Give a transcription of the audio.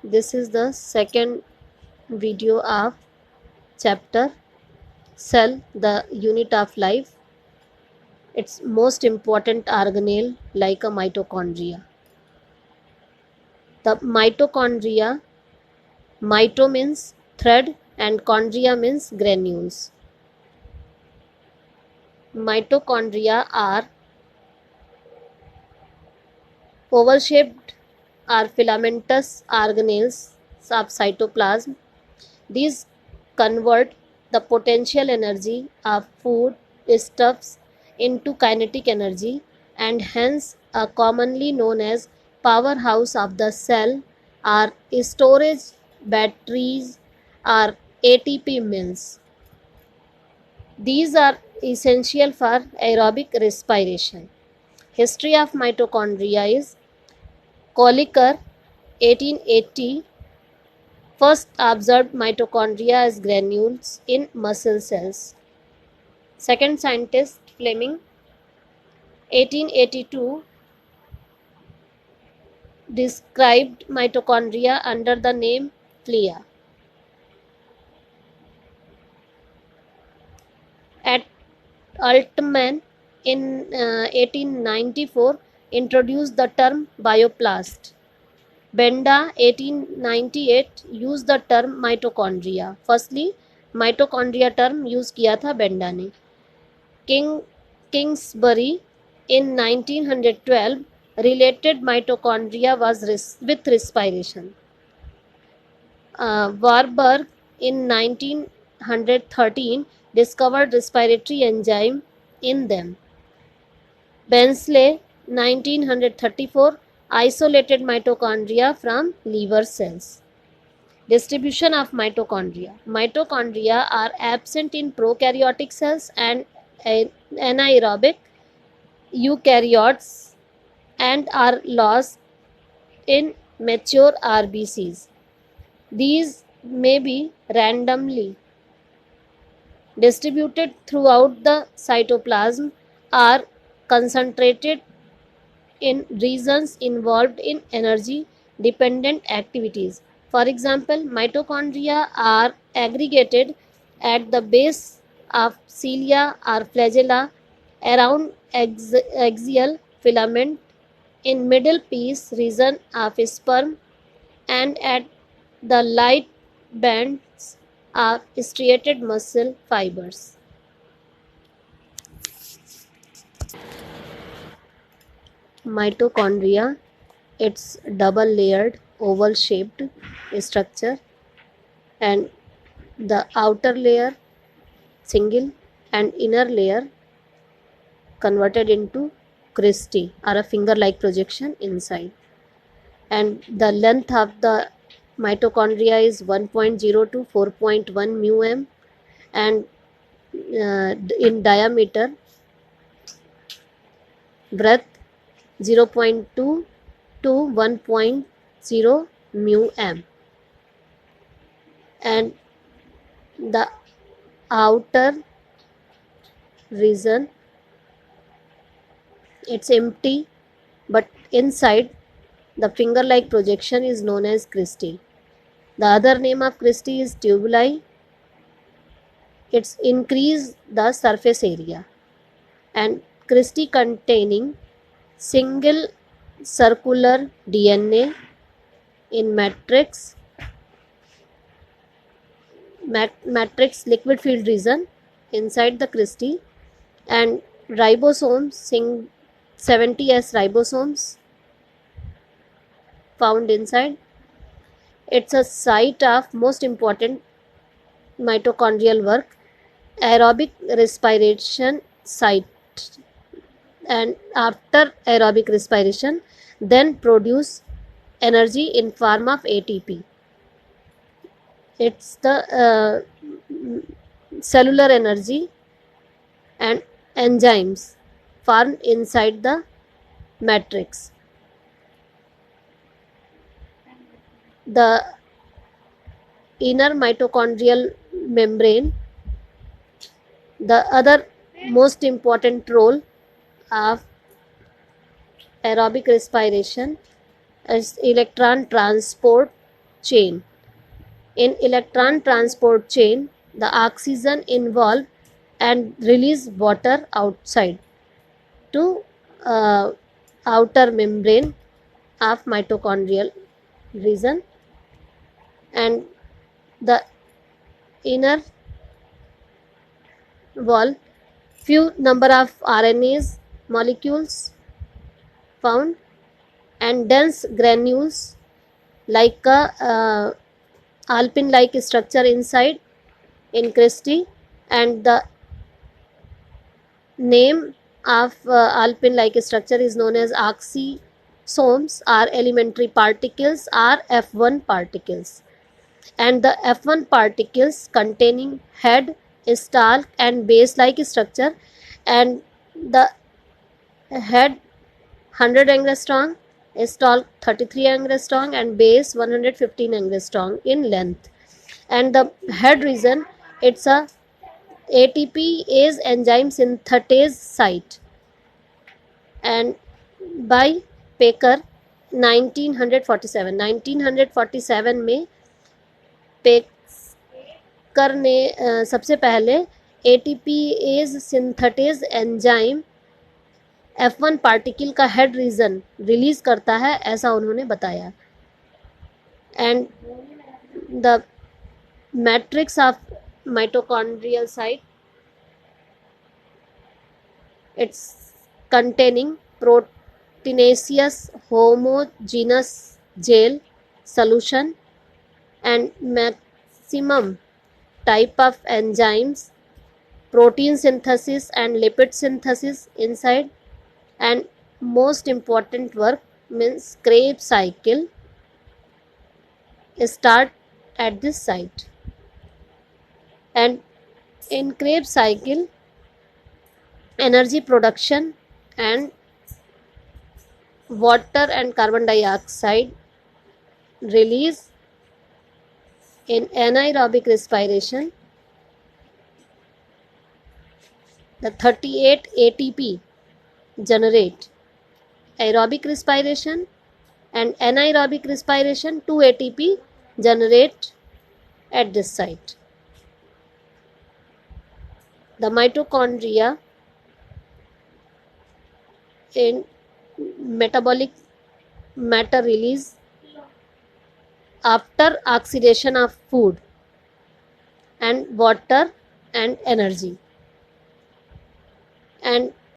This is the second video of chapter Cell, the unit of life. Its most important organelle like a mitochondria. The mitochondria, mito means thread and chondria means granules. Mitochondria are oval-shaped or filamentous organelles of cytoplasm. These convert the potential energy of foodstuffs into kinetic energy and hence are commonly known as powerhouse of the cell or storage batteries or ATP mills. These are essential for aerobic respiration. History of mitochondria is Kolliker 1880 first observed mitochondria as granules in muscle cells. Second scientist Fleming 1882 described mitochondria under the name glia. At Altman in 1894 introduced the term bioplast. Benda 1898 used the term mitochondria. Firstly, mitochondria term use किया था Benda ने. Kingsbury in 1912 related mitochondria was with respiration. Warburg in 1913 discovered respiratory enzyme in them. Bensley 1934 isolated mitochondria from liver cells. Distribution of mitochondria. Mitochondria are absent in prokaryotic cells and anaerobic eukaryotes and are lost in mature RBCs. These may be randomly distributed throughout the cytoplasm or concentrated in regions involved in energy dependent activities. For example, mitochondria are aggregated at the base of cilia or flagella around axial filament in middle piece region of sperm and at the light bands of striated muscle fibers. Mitochondria, its double layered oval shaped structure and the outer layer single and inner layer converted into cristae or a finger like projection inside, and the length of the mitochondria is 1.0 to 4.1 μm and in diameter, breadth 0.2 to 1.0 μm, and the outer region it's empty, but inside the finger like projection is known as cristae. The other name of cristae is tubuli. It's increase the surface area, and cristae containing single circular DNA in matrix liquid field region inside the cristae, and ribosomes 70s ribosomes found inside. It's a site of most important mitochondrial work, aerobic respiration site, and after aerobic respiration then produce energy in form of ATP. It's the cellular energy and enzymes formed inside the matrix. The inner mitochondrial membrane, the other most important role of aerobic respiration is electron transport chain. In electron transport chain, the oxygen involved and release water outside to outer membrane of mitochondrial region, and the inner wall, few number of RNAs molecules found, and dense granules like a alpine like structure inside in Christie, and the name of alpine like structure is known as oxysomes or elementary particles or F1 particles, and the F1 particles containing head, stalk and base like structure, and the head 100 angstrom, stalk 33 angstrom and base 115 angstrom in length. And the head region, it's a ATP is enzyme synthetase site, and by picker 1947 में picker ने सबसे पहले ATPase synthetase enzyme F1 particle का head region release करता है, ऐसा उन्होंने बताया. And the matrix of mitochondrial site, it's containing proteinaceous homogeneous gel solution and maximum type of enzymes, protein synthesis and lipid synthesis inside, and most important work means Krebs cycle start at this site. And in Krebs cycle, energy production and water and carbon dioxide release in anaerobic respiration. The 38 ATP generate aerobic respiration, and anaerobic respiration 2 ATP generate at this site. The mitochondria in metabolic matter release after oxidation of food and water and energy, and